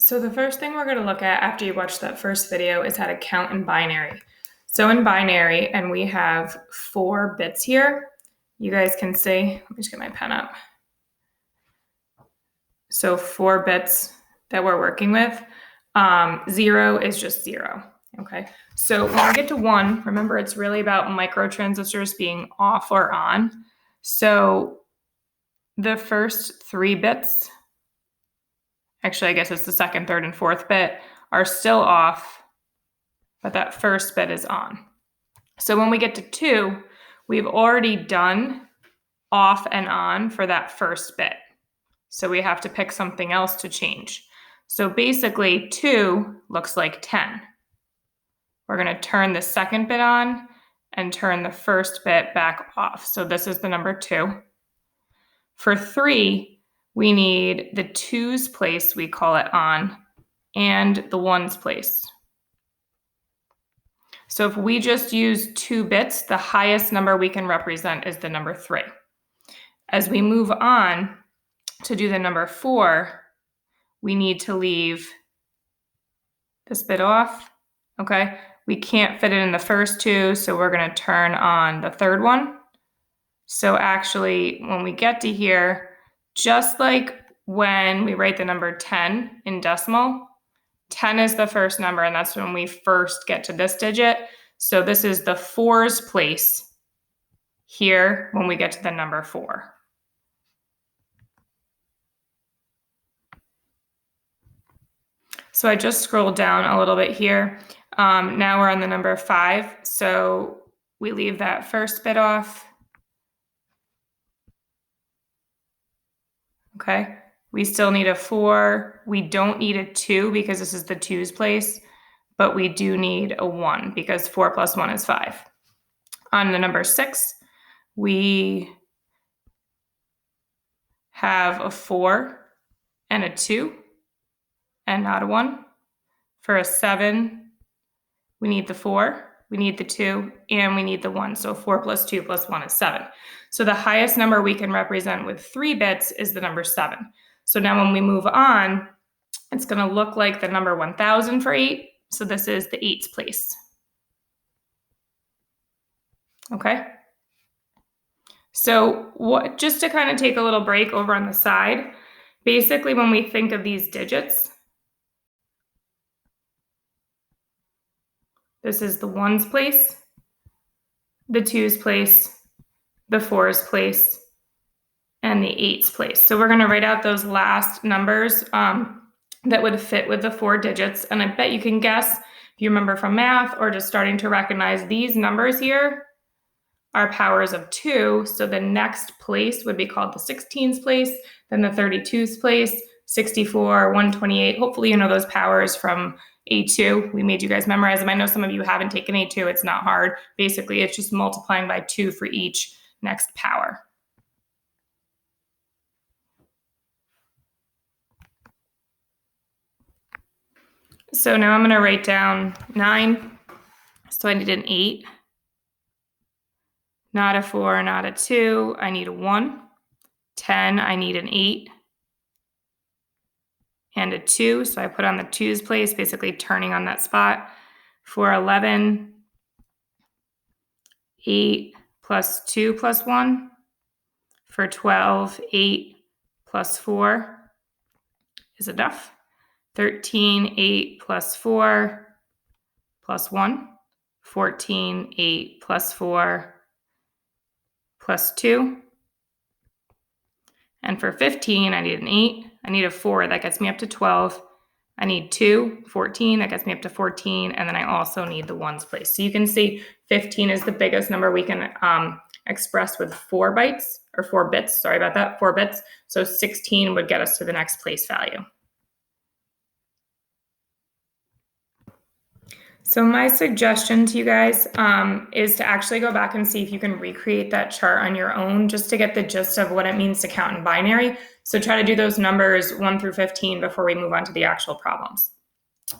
So the first thing we're going to look at after you watch that first video is how to count in binary. So in binary, and we have 4 bits here. You guys can see, let me just get my pen up. So 4 bits that we're working with. 0 is just 0. Okay, so when we get to 1, remember it's really about microtransistors being off or on. So the first 3 bits, actually I guess it's the second, third, and fourth bit, are still off, but that first bit is on. So when we get to 2, we've already done off and on for that first bit. So we have to pick something else to change. So basically 2 looks like 10. We're going to turn the second bit on and turn the first bit back off. So this is the number 2. For 3, we need the 2's place, we call it on, and the 1's place. So if we just use 2 bits, the highest number we can represent is the number 3. As we move on to do the number 4, we need to leave this bit off, okay? We can't fit it in the first 2, so we're going to turn on the third one. So actually, when we get to here, just like when we write the number 10 in decimal, 10 is the first number, and that's when we first get to this digit. So this is the 4's place here when we get to the number 4. So I just scrolled down a little bit here. Now we're on the number 5. So we leave that first bit off. Okay, we still need a 4. We don't need a 2 because this is the 2's place, but we do need a 1 because 4 plus 1 is 5. On the number 6, we have a 4 and a 2 and not a 1. For a 7, we need the 4, we need the 2, and we need the 1. So 4 plus 2 plus 1 is 7. So the highest number we can represent with 3 bits is the number 7. So now when we move on, it's going to look like the number 1000 for 8. So this is the 8's place. Okay. So just to kind of take a little break over on the side, basically when we think of these digits, this is the 1's place, the 2's place, the 4's place, and the 8's place. So we're going to write out those last numbers that would fit with the 4 digits. And I bet you can guess, if you remember from math or just starting to recognize these numbers here are powers of 2. So the next place would be called the 16's place, then the 32's place, 64, 128. Hopefully you know those powers from A2. We made you guys memorize them. I know some of you haven't taken A2. It's not hard. Basically, it's just multiplying by 2 for each next power. So now I'm going to write down 9. So I need an 8. Not a 4, not a 2. I need a 1. 10, I need an 8. And a 2. So I put on the 2's place, basically turning on that spot. For 11, 8 plus 2 plus 1. For 12, 8 plus 4 is enough. 13, 8 plus 4 plus 1. 14, 8 plus 4 plus 2. And for 15, I need an 8. I need a 4. That gets me up to 12. I need 2, 14. That gets me up to 14. And then I also need the 1's place. So you can see 15 is the biggest number we can express with 4 bits. Sorry about that, 4 bits. So 16 would get us to the next place value. So my suggestion to you guys is to actually go back and see if you can recreate that chart on your own just to get the gist of what it means to count in binary. So try to do those numbers 1 through 15 before we move on to the actual problems.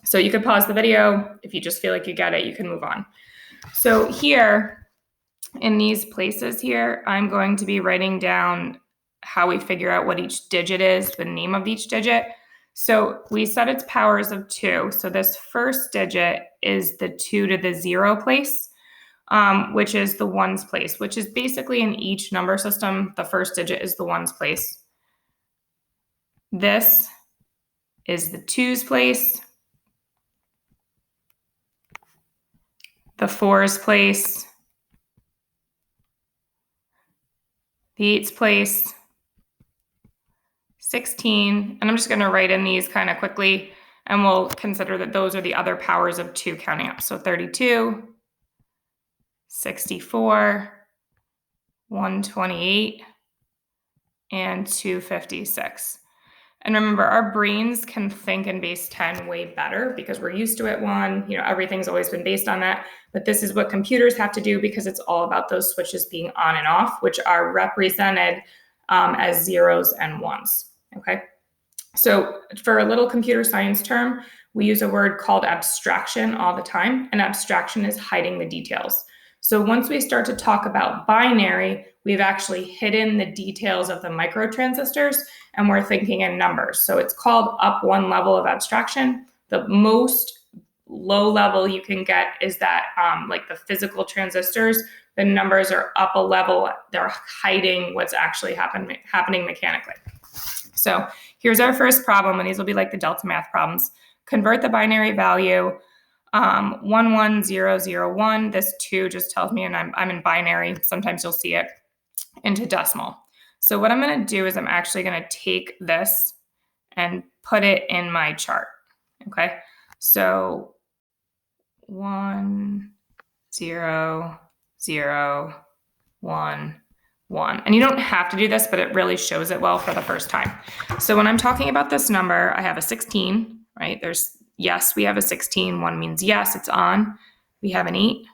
So you could pause the video. If you just feel like you get it, you can move on. So here in these places here, I'm going to be writing down how we figure out what each digit is, the name of each digit. So we said it's powers of 2. So this first digit is the 2 to the 0 place, which is the ones place, which is basically in each number system, the first digit is the ones place. This is the 2's place, the 4's place, the 8's place, 16, and I'm just going to write in these kind of quickly, and we'll consider that those are the other powers of 2 counting up. So 32, 64, 128, and 256. And remember, our brains can think in base 10 way better because we're used to it. Everything's always been based on that. But this is what computers have to do because it's all about those switches being on and off, which are represented as zeros and ones. Okay. So for a little computer science term, we use a word called abstraction all the time. And abstraction is hiding the details. So once we start to talk about binary, we've actually hidden the details of the microtransistors and we're thinking in numbers. So it's called up one level of abstraction. The most low level you can get is that like the physical transistors, the numbers are up a level. They're hiding what's actually happening mechanically. So here's our first problem, and these will be like the delta math problems. Convert the binary value 11001. This 2 just tells me, and I'm in binary. Sometimes you'll see it into decimal. So what I'm going to do is I'm actually going to take this and put it in my chart. Okay. So 1 0 0 1 1. And you don't have to do this, but it really shows it well for the first time. So when I'm talking about this number, I have a 16, right? Yes, we have a 16. 1 means yes, it's on. We have an 8.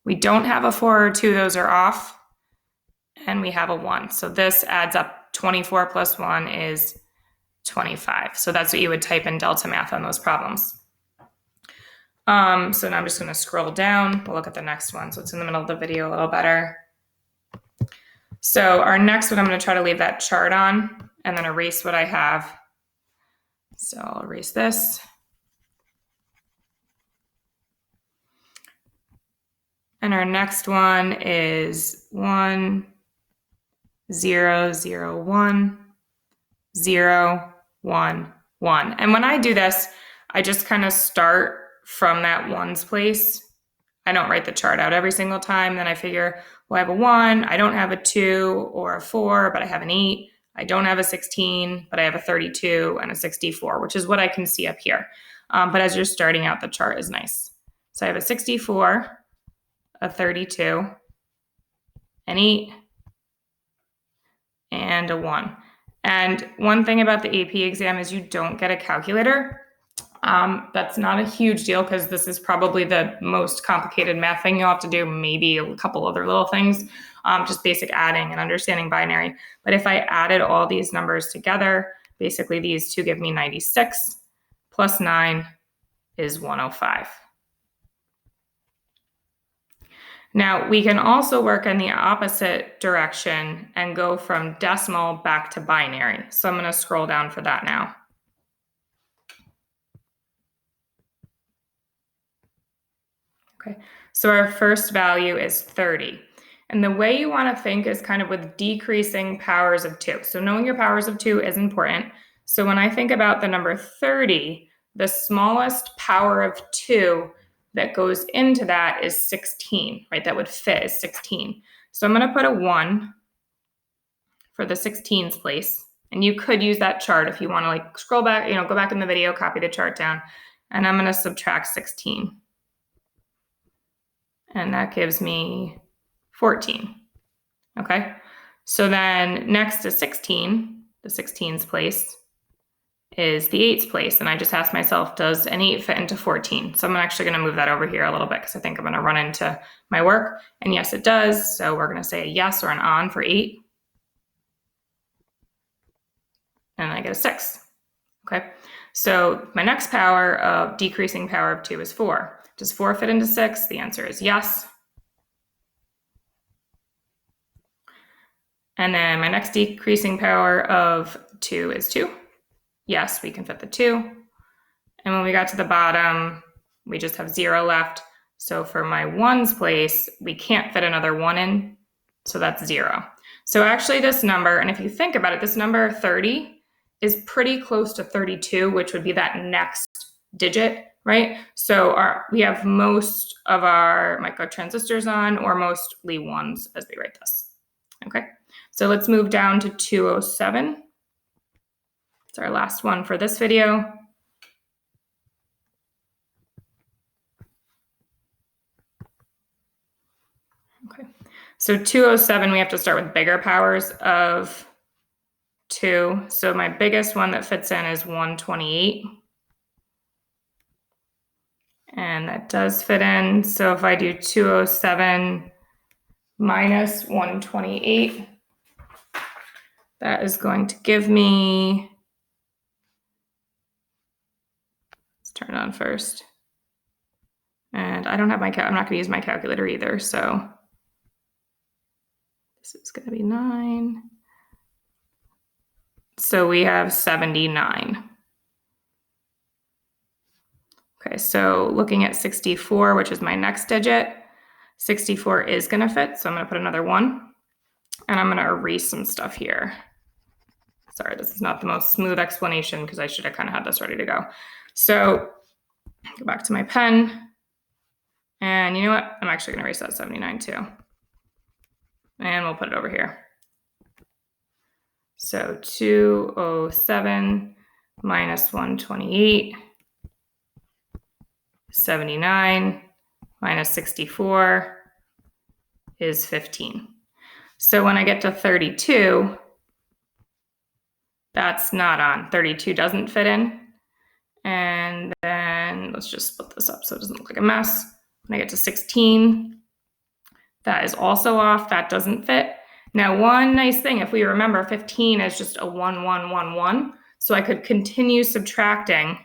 We don't have a 4 or 2. Those are off. And we have a 1. So this adds up. 24 plus 1 is 25. So that's what you would type in delta math on those problems. So now I'm just going to scroll down. We'll look at the next one. So it's in the middle of the video a little better. So our next one, I'm going to try to leave that chart on and then erase what I have. So I'll erase this. And our next one is 1 0 0 1 0 1 1. And when I do this, I just kind of start from that ones place. I don't write the chart out every single time. Then I figure, well, I have a 1, I don't have a 2 or a 4, but I have an 8. I don't have a 16, but I have a 32 and a 64, which is what I can see up here. But as you're starting out, the chart is nice. So I have a 64, a 32, an 8, and a 1. And one thing about the AP exam is you don't get a calculator. That's not a huge deal because this is probably the most complicated math thing you'll have to do, maybe a couple other little things, just basic adding and understanding binary. But if I added all these numbers together, basically these two give me 96 plus 9 is 105. Now we can also work in the opposite direction and go from decimal back to binary. So I'm going to scroll down for that now. Okay, so our first value is 30. And the way you want to think is kind of with decreasing powers of 2. So knowing your powers of 2 is important. So when I think about the number 30, the smallest power of 2 that goes into that is 16, right? That would fit is 16. So I'm going to put a 1 for the 16's place. And you could use that chart if you want to like scroll back, go back in the video, copy the chart down. And I'm going to subtract 16. And that gives me 14. Okay. So then next to 16, the 16's place is the 8's place. And I just asked myself, does an 8 fit into 14? So I'm actually going to move that over here a little bit because I think I'm going to run into my work. And yes, it does. So we're going to say a yes or an on for 8. And I get a 6. Okay. So my next power of decreasing power of 2 is 4. Does 4 fit into 6? The answer is yes. And then my next decreasing power of 2 is 2. yes, we can fit the 2. And when we got to the bottom, we just have 0 left. So for my 1's place, we can't fit another 1 in, so that's 0. So actually this number, and if you think about it, this number 30 is pretty close to 32, which would be that next digit, right? So we have most of our microtransistors on, or mostly 1s as we write this, okay? So let's move down to 207. It's our last one for this video. Okay, so 207, we have to start with bigger powers of 2. So my biggest one that fits in is 128. And that does fit in. So if I do 207 minus 128, that is going to give me, let's turn it on first. And I don't have I'm not going to use my calculator either. So this is going to be 9. So we have 79. Okay, so looking at 64, which is my next digit, 64 is going to fit. So I'm going to put another 1. And I'm going to erase some stuff here. Sorry, this is not the most smooth explanation because I should have kind of had this ready to go. So go back to my pen. And you know what? I'm actually going to erase that 79 too. And we'll put it over here. So 207 minus 128, 79 minus 64 is 15. So when I get to 32, that's not on. 32 doesn't fit in. And then let's just split this up so it doesn't look like a mess. When I get to 16, that is also off. That doesn't fit. Now, one nice thing, if we remember, 15 is just a 1, 1, 1, 1. So I could continue subtracting.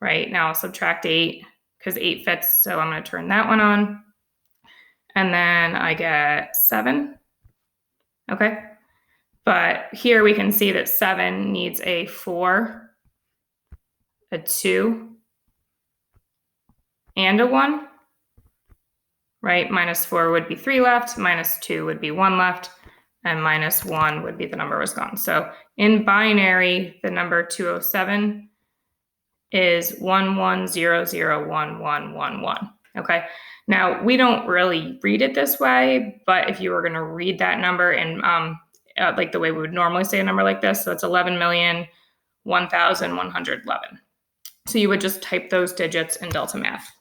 Right now, I'll subtract 8 because 8 fits. So I'm going to turn that one on. And then I get 7. Okay. But here we can see that 7 needs a 4, a 2, and a 1. Right? Minus 4 would be 3 left, minus 2 would be 1 left, and minus 1 would be the number was gone. So in binary, the number 207 is 11001111. Okay. Now we don't really read it this way, but if you were going to read that number in like the way we would normally say a number like this, so it's 11,001,111. So you would just type those digits in Delta Math.